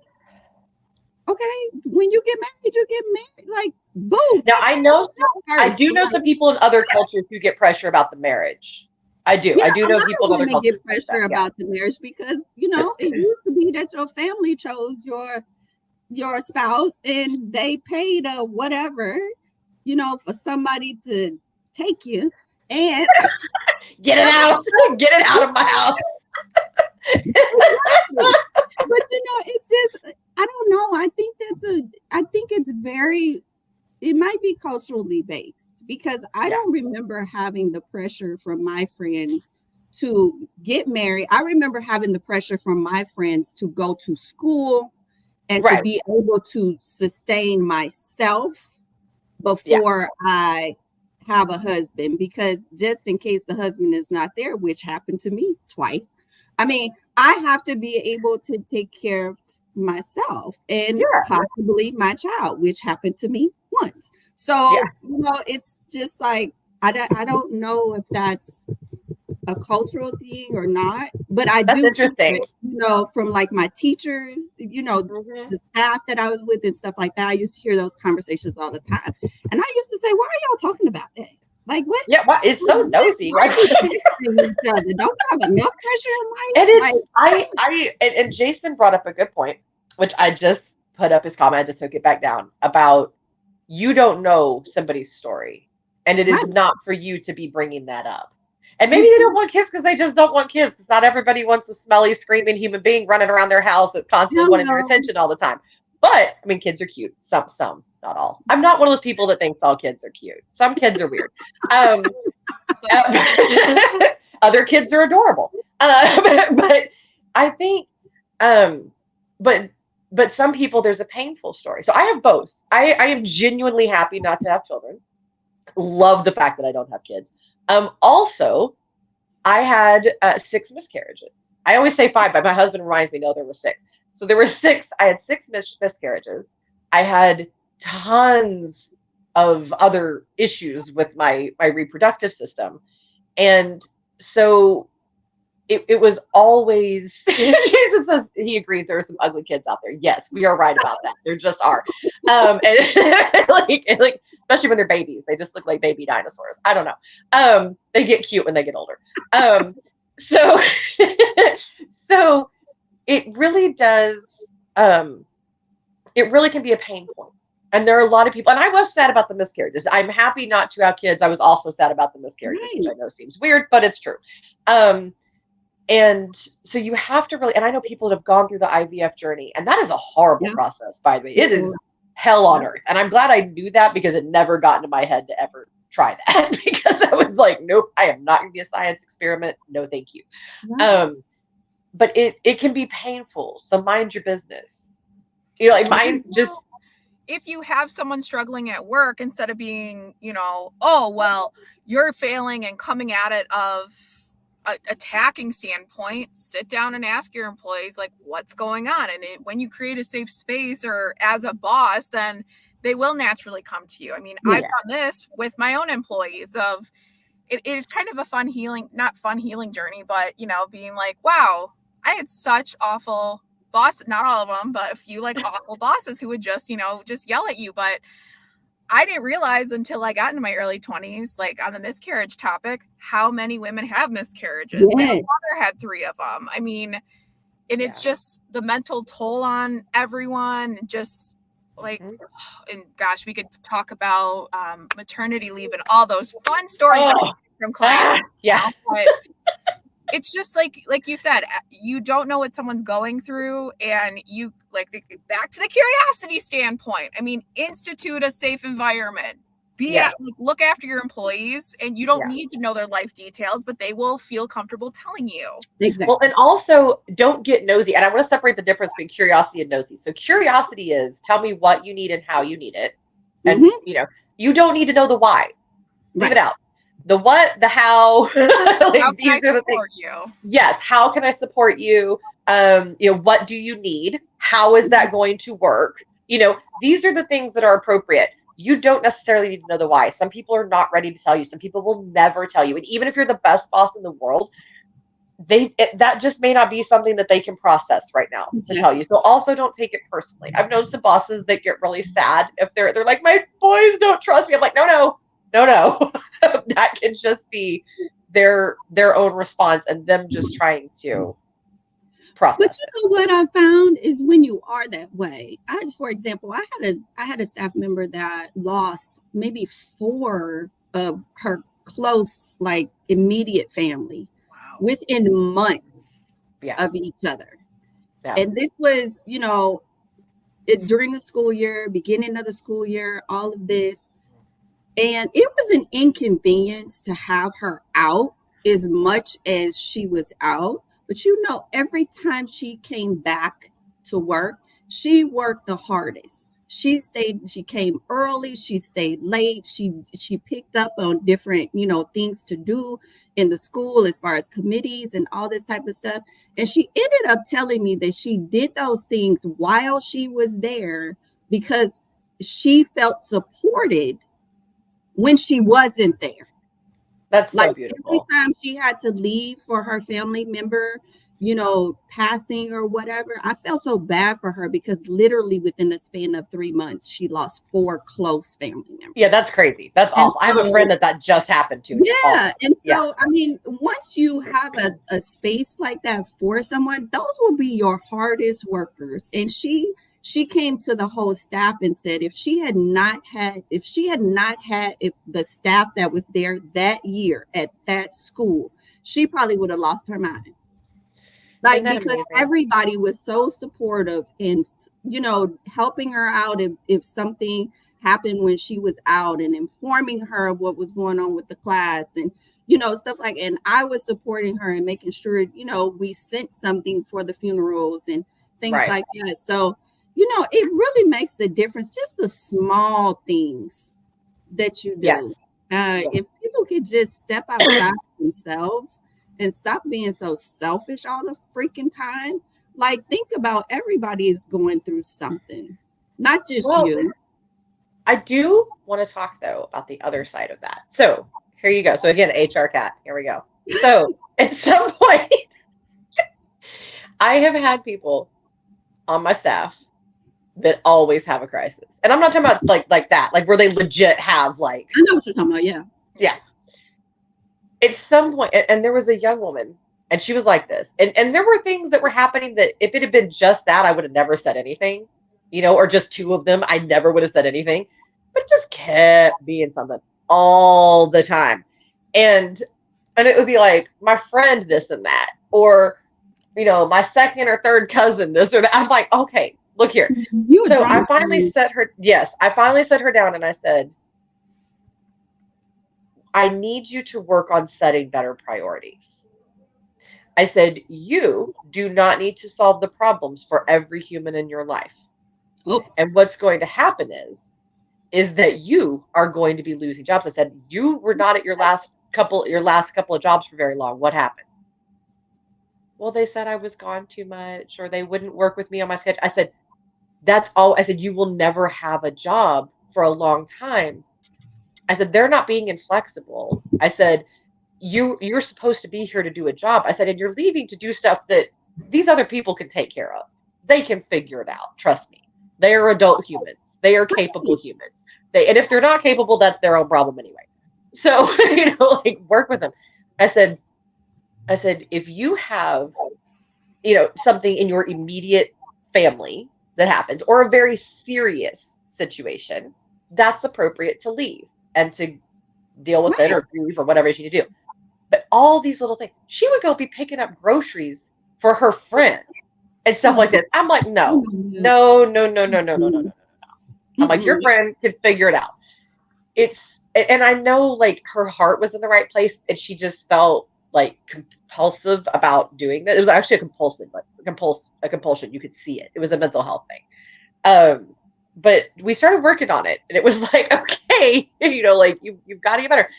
okay, when you get married, like, boom. Now, I do know some people in other cultures who get pressure about the marriage. I do. Yeah, I do know people in other cultures get pressure about the marriage, because, it used to be that your family chose your spouse and they paid a whatever, for somebody to take you and get it out of my house. But it's just, I don't know. I think it might be culturally based, because I don't remember having the pressure from my friends to get married. I remember having the pressure from my friends to go to school and to be able to sustain myself before I have a husband, because just in case the husband is not there, which happened to me twice. I mean, I have to be able to take care of myself and possibly my child, which happened to me once. So, it's just like, I don't know if that's a cultural thing or not, but that's interesting. From like my teachers, the staff that I was with and stuff like that, I used to hear those conversations all the time. And I used to say, why are y'all talking about that? Like, what? Yeah, it's so nosy. Right? Don't have enough pressure in life. And Jason brought up a good point, which I just put up his comment. I just took it back down about, you don't know somebody's story, and it is not for you to be bringing that up. And maybe they don't want kids because they just don't want kids, because not everybody wants a smelly, screaming human being running around their house that's constantly wanting their attention all the time. But I mean, kids are cute. Some, not all. I'm not one of those people that thinks all kids are cute. Some kids are weird. Other kids are adorable. But I think, but some people, there's a painful story. So I have both. I am genuinely happy not to have children. Love the fact that I don't have kids. Also, I had 6 miscarriages. I always say 5, but my husband reminds me, no, there were 6. So there were 6. I had 6 miscarriages. I had tons of other issues with my reproductive system. And so it was always, Jesus says he agrees there are some ugly kids out there. Yes, we are right about that. There just are. And like, especially when they're babies, they just look like baby dinosaurs. I don't know. They get cute when they get older. So it really does, it really can be a pain point. And there are a lot of people, and I was sad about the miscarriages. I'm happy not to have kids. I was also sad about the miscarriages, which I know seems weird, but it's true. And so you have to really, and I know people that have gone through the IVF journey, and that is a horrible process, by the way. It is hell on earth. And I'm glad I knew that because it never got into my head to ever try that because I was like, nope, I am not going to be a science experiment. No, thank you. Right. But it can be painful. So mind your business. You know, like mine just. If you have someone struggling at work, instead of being, oh, well, you're failing and coming at it of attacking standpoint, sit down and ask your employees, like, what's going on? And when you create a safe space or as a boss, then they will naturally come to you. I mean, I've done this with my own employees of it's kind of a fun healing, not fun healing journey, but, being like, wow, I had such awful bosses, not all of them, but a few like awful bosses who would just yell at you. But I didn't realize until I got into my early 20s, like on the miscarriage topic, how many women have miscarriages. Yes. My mother had 3 of them. I mean, and it's just the mental toll on everyone, just like, and gosh, we could talk about maternity leave and all those fun stories from clients. But it's just like you said, you don't know what someone's going through, and you back to the curiosity standpoint. I mean, institute a safe environment. Look after your employees, and you don't need to know their life details, but they will feel comfortable telling you. Exactly. Well, and also don't get nosy. And I want to separate the difference between curiosity and nosy. So curiosity is tell me what you need and how you need it. And you don't need to know the why. Leave it out. The what, the how, these are the things. Yes. How can I support you? What do you need? How is that going to work? These are the things that are appropriate. You don't necessarily need to know the why. Some people are not ready to tell you. Some people will never tell you. And even if you're the best boss in the world, that just may not be something that they can process right now to tell you. So also don't take it personally. I've known some bosses that get really sad if they're like, my boys don't trust me. I'm like, no. That can just be their own response and them just trying to process. But what I found is when you are that way, for example, I had a staff member that lost maybe 4 of her close, like immediate family within months of each other. Yeah. And this was, during the school year, beginning of the school year, all of this. And it was an inconvenience to have her out as much as she was out. But every time she came back to work, she worked the hardest. She came early, she stayed late, she picked up on different, things to do in the school as far as committees and all this type of stuff. And she ended up telling me that she did those things while she was there because she felt supported when she wasn't there. That's so beautiful. Every time she had to leave for her family member, passing or whatever, I felt so bad for her because literally within the span of 3 months, she lost 4 close family members. Yeah, that's crazy. That's awful. I have a friend that just happened to. Yeah. And so, I mean, once you have a space like that for someone, those will be your hardest workers. And she came to the whole staff and said if the staff that was there that year at that school, she probably would have lost her mind. Because amazing? Everybody was so supportive and, helping her out if something happened when she was out and informing her of what was going on with the class and, stuff like, and I was supporting her and making sure, we sent something for the funerals and things like that. So, it really makes the difference, just the small things that you do. Yes. If people could just step outside themselves and stop being so selfish all the freaking time, think about everybody is going through something, not just you. I do want to talk, though, about the other side of that. So here you go. So again, HR cat, here we go. So at some point, I have had people on my staff that always have a crisis. And I'm not talking about like that, where they legit have I know what you're talking about, yeah. Yeah. At some point, and there was a young woman, and she was like this. And there were things that were happening that if it had been just that, I would have never said anything, or just 2 of them, I never would have said anything. But it just kept being something all the time. And it would be like, my friend this and that, or, my second or third cousin this or that. I'm like, okay, look here. You a So I drama finally queen. set her, yes, I finally set her down and I said, I need you to work on setting better priorities. I said, you do not need to solve the problems for every human in your life. Oh, And what's going to happen is that you are going to be losing jobs. I said, you were not at your last couple of jobs for very long. What happened? Well, they said I was gone too much or they wouldn't work with me on my schedule. I said, that's all. I said, you will never have a job for a long time. I said, they're not being inflexible. I said, you're supposed to be here to do a job. I said, and you're leaving to do stuff that these other people can take care of. They can figure it out. Trust me. They are adult humans. They are capable humans. And if they're not capable, that's their own problem anyway. So, like work with them. I said, if you have, something in your immediate family that happens or a very serious situation, that's appropriate to leave and to deal with it right. or grieve or whatever you need to do. But all these little things, she would go be picking up groceries for her friend and stuff Oh, like this. I'm like, I no, know no, no, no, no, no, no, no, no, no. I'm like, your that. friend can figure it out. And I know like her heart was in the right place and she just felt like compulsive about doing that. It was actually a compulsion. You could see it. It was a mental health thing. But we started working on it and it was like, okay, like you've got to get better.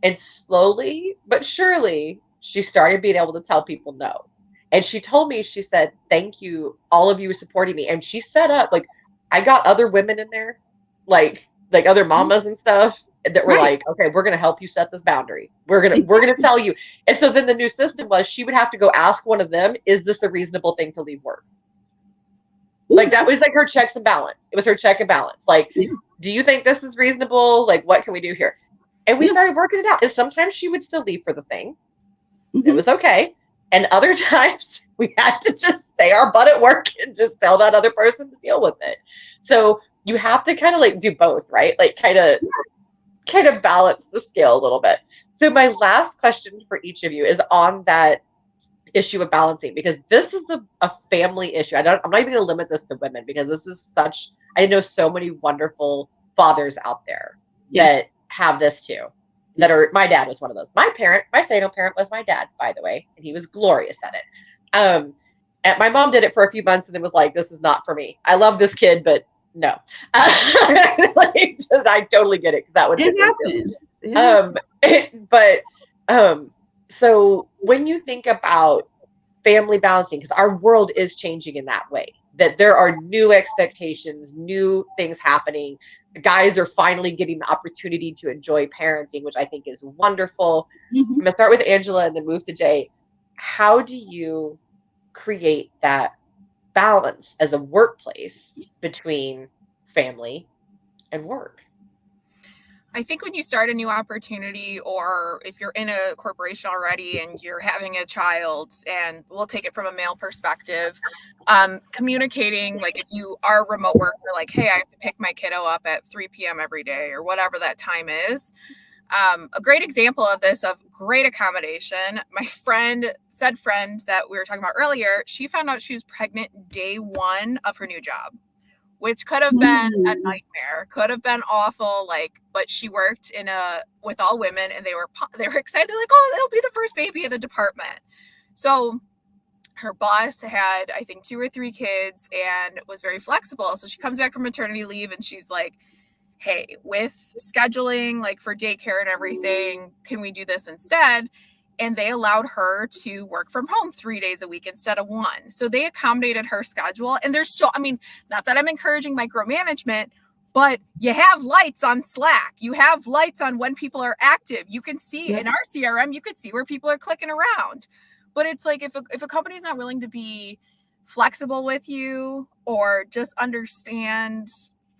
And slowly but surely, she started being able to tell people no. And she told me, she said, thank you, all of you supporting me. And she set up, like, I got other women in there, like other mamas and stuff that were Right. like, okay, we're gonna help you set this boundary. We're gonna tell you. And so then the new system was she would have to go ask one of them, is this a reasonable thing to leave work? Ooh, Like that was like her checks and balance. It was her check and balance. Like, yeah. do you think this is reasonable? Like, what can we do here? And we Yeah. started working it out. And sometimes she would still leave for the thing. It Mhm. was okay. And other times we had to just stay our butt at work and just tell that other person to deal with it. So you have to kind of like do both, right? Like kind of balance the scale a little bit. So my last question for each of you is on that issue of balancing because this is a family issue. I'm not even going to limit this to women because this is I know so many wonderful fathers out there that Yes. have this too. That Yes. are my dad was one of those. My Sano parent was my dad, by the way, and he was glorious at it. And my mom did it for a few months and then was like, "This is not for me. I love this kid, but no." I totally get it because that would have It been me too. happens. But so when you think about family balancing, because our world is changing in that way, that there are new expectations, new things happening. Guys are finally getting the opportunity to enjoy parenting, which I think is wonderful. Mhm. I'm gonna start with Angela and then move to Jay. How do you create that balance as a workplace between family and work? I think when you start a new opportunity, or if you're in a corporation already and you're having a child, and we'll take it from a male perspective, communicating, like if you are a remote worker, like, hey, I have to pick my kiddo up at 3 p.m. every day or whatever that time is. A great example of this, of great accommodation, my said friend that we were talking about earlier, she found out she was pregnant day one of her new job, which could have been a Mm. nightmare, could have been awful. Like, but she worked with all women, and they were excited. They're like, "Oh, it'll be the first baby of the department." So her boss had, I think, 2 or 3 kids and was very flexible. So she comes back from maternity leave, and she's like, "Hey, with scheduling, like for daycare and everything, can we do this instead?" And they allowed her to work from home 3 days a week instead of 1. So they accommodated her schedule. And I mean, not that I'm encouraging micromanagement, but you have lights on Slack. You have lights on when people are active. You can see Yep. in our CRM, you could see where people are clicking around. But it's like, if a company's not willing to be flexible with you, or just understand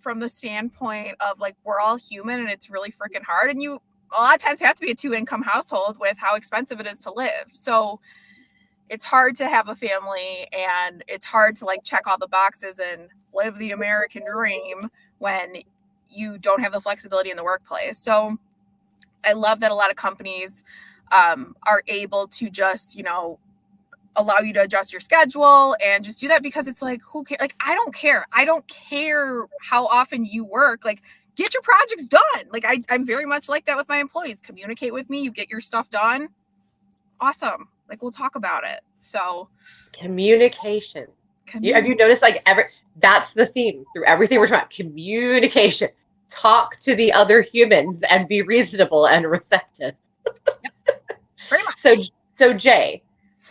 from the standpoint of like, we're all human and it's really freaking hard, and you a lot of times have to be a 2-income household with how expensive it is to live. So it's hard to have a family, and it's hard to like check all the boxes and live the American dream when you don't have the flexibility in the workplace. So I love that a lot of companies are able to just, allow you to adjust your schedule and just do that, because it's like, who cares? Like, I don't care. I don't care how often you work. Like, get your projects done. Like, I'm very much like that with my employees. Communicate with me. You get your stuff done. Awesome. Like, we'll talk about it. So communication. Have you noticed, like, that's the theme through everything we're talking about? Communication. Talk to the other humans and be reasonable and receptive. Yep. Pretty much. So Jay,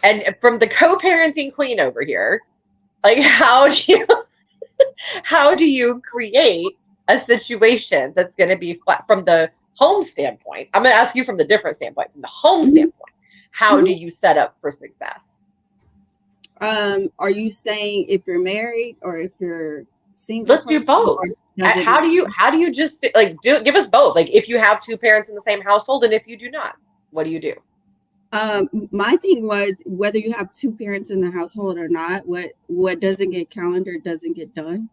and from the co-parenting queen over here, like, how do you create a situation that's going to be from the home standpoint? I'm going to ask you from the different standpoint. From the home standpoint, how do you set up for success? Are you saying if you're married or if you're single? Let's do both. How do you just like give us both? Like, if you have two parents in the same household, and if you do not, what do you do? My thing was, whether you have two parents in the household or not, what doesn't get calendared doesn't get done.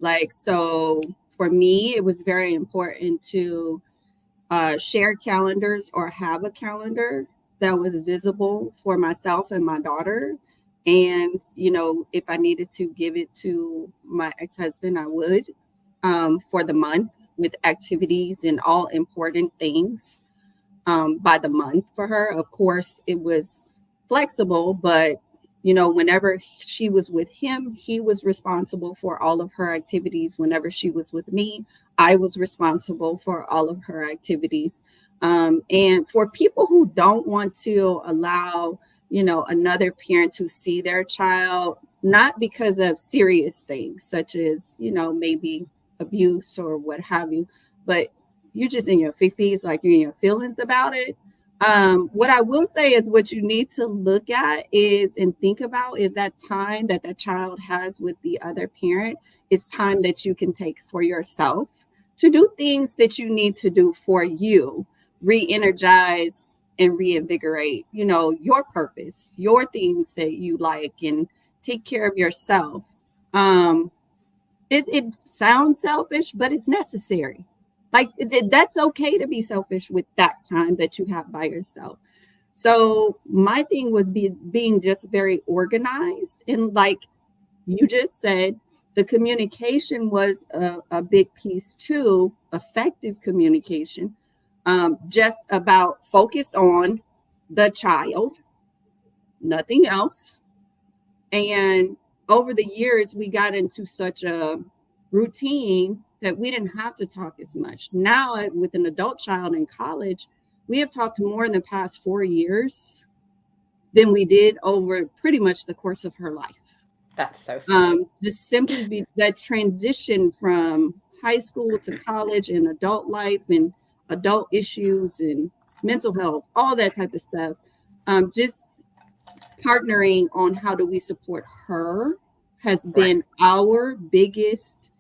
Like, so for me, it was very important to share calendars or have a calendar that was visible for myself and my daughter. And, you know, if I needed to give it to my ex-husband, I would, for the month, with activities and all important things by the month for her. Of course, it was flexible, but, you know, whenever she was with him, he was responsible for all of her activities. Whenever she was with me, I was responsible for all of her activities. And for people who don't want to allow, you know, another parent to see their child, not because of serious things such as, you know, maybe abuse or what have you, but you're just in your fifties, like you're in your feelings about it. What I will say is what you need to look at is and think about is that time that the child has with the other parent is time that you can take for yourself to do things that you need to do for you, re-energize and reinvigorate, you know, your purpose, your things that you like, and take care of yourself. It sounds selfish, but it's necessary. Like, that's okay to be selfish with that time that you have by yourself. So my thing was being just very organized, and like you just said, the communication was a big piece too, effective communication, just about focused on the child, nothing else. And over the years, we got into such a routine that we didn't have to talk as much. Now, with an adult child in college, we have talked more in the past 4 years than we did over pretty much the course of her life. That's so funny. Just simply be that transition from high school to college and adult life and adult issues and mental health, all that type of stuff. Just partnering on how do we support her has been our biggest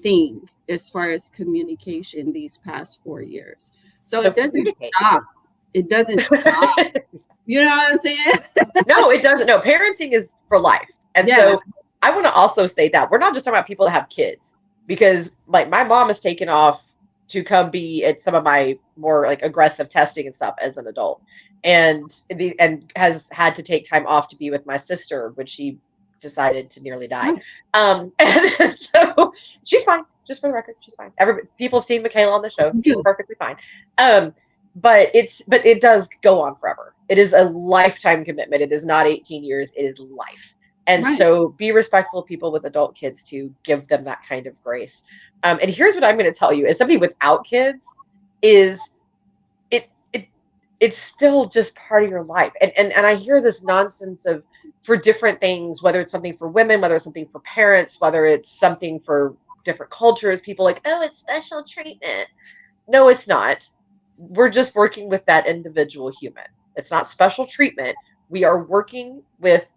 thing as far as communication these past 4 years. So it doesn't stop. It doesn't stop. You know what I'm saying? No, it doesn't. No, parenting is for life. And so I want to also state that we're not just talking about people that have kids, because like my mom has taken off to come be at some of my more like aggressive testing and stuff as an adult, and has had to take time off to be with my sister when she decided to nearly die. And so she's fine. Just for the record, she's fine. People have seen Michaela on the show. She's perfectly fine. But it does go on forever. It is a lifetime commitment. It is not 18 years. It is life. And so be respectful of people with adult kids to give them that kind of grace. And here's what I'm going to tell you: as somebody without kids, is it's still just part of your life. And I hear this nonsense of, for different things, whether it's something for women, whether it's something for parents, whether it's something for different cultures, people like, oh, it's special treatment. No, it's not. We're just working with that individual human. It's not special treatment. We are working with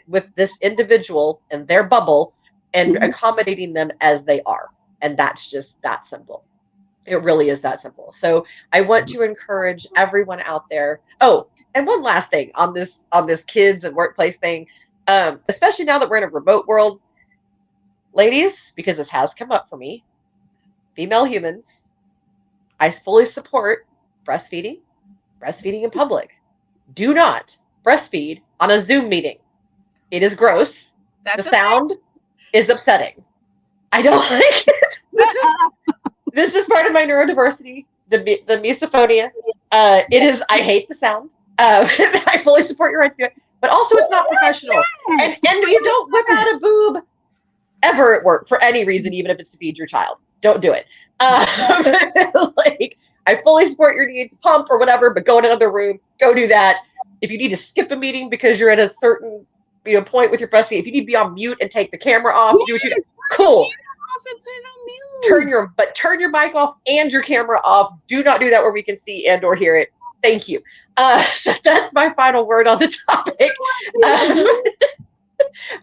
with this individual and their bubble and accommodating them as they are. And that's just that simple. It really is that simple. So I want to encourage everyone out there. Oh, and one last thing on this kids and workplace thing, especially now that we're in a remote world, ladies, because this has come up for me, female humans, I fully support breastfeeding in public. Do not breastfeed on a Zoom meeting. It is gross. That's The sound is upsetting. I don't like it. This is part of my neurodiversity, the misophonia. It is. I hate the sound. I fully support your right to it, but also it's not professional. And you don't whip out a boob ever at work for any reason, even if it's to feed your child. Don't do it. Like, I fully support your need to pump or whatever, but go in another room. Go do that. If you need to skip a meeting because you're at a certain point with your breastfeeding, if you need to be on mute and take the camera off, do what you do. Cool. Turn your mic off and your camera off. Do not do that where we can see and or hear it. Thank you. That's my final word on the topic.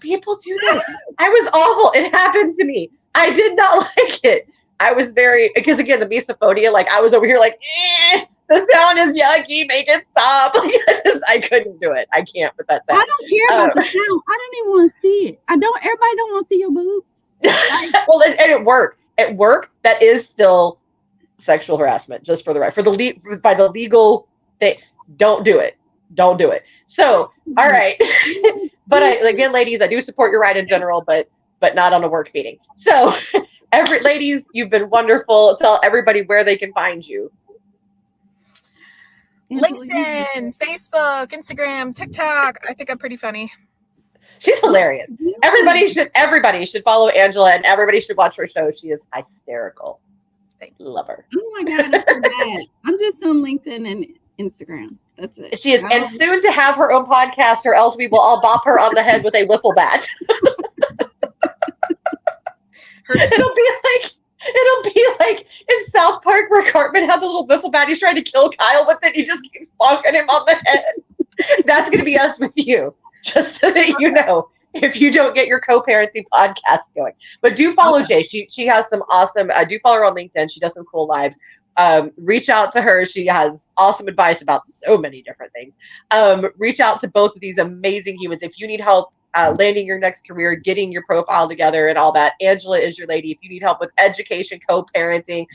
People do this. I was awful. It happened to me. I did not like it. I was because again, the misophonia, like I was over here like, the sound is yucky, make it stop. I couldn't do it. I can't with that sound. I don't care about the sound. I don't even want to see it. Everybody don't want to see your boobs. Well, and at work, that is still sexual harassment, just for the right, by the legal thing. Don't do it. So, all right. But again, ladies, I do support your right in general, but not on a work meeting. So, ladies, you've been wonderful. Tell everybody where they can find you. LinkedIn, Facebook, Instagram, TikTok. I think I'm pretty funny. She's hilarious. Yeah. Everybody should follow Angela, and everybody should watch her show. She is hysterical. Love her. Oh my God, I forgot. I'm just on LinkedIn and Instagram. That's it. She is, and soon to have her own podcast, or else we will all bop her on the head with a wiffle bat. It'll be like in South Park where Cartman had the little wiffle bat. He's trying to kill Kyle with it. He just keeps bonking him on the head. That's going to be us with you. Just so that you know, if you don't get your co-parenting podcast going. But do follow Jay. She has some awesome, do follow her on LinkedIn. She does some cool lives. Reach out to her. She has awesome advice about so many different things. Reach out to both of these amazing humans. If you need help landing your next career, getting your profile together and all that, Angela is your lady. If you need help with education, co-parenting,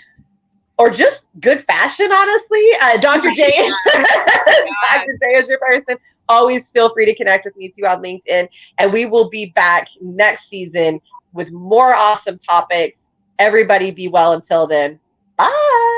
or just good fashion, honestly, Dr. J is Dr. J is your person. Always feel free to connect with me too on LinkedIn. And we will be back next season with more awesome topics. Everybody be well until then. Bye.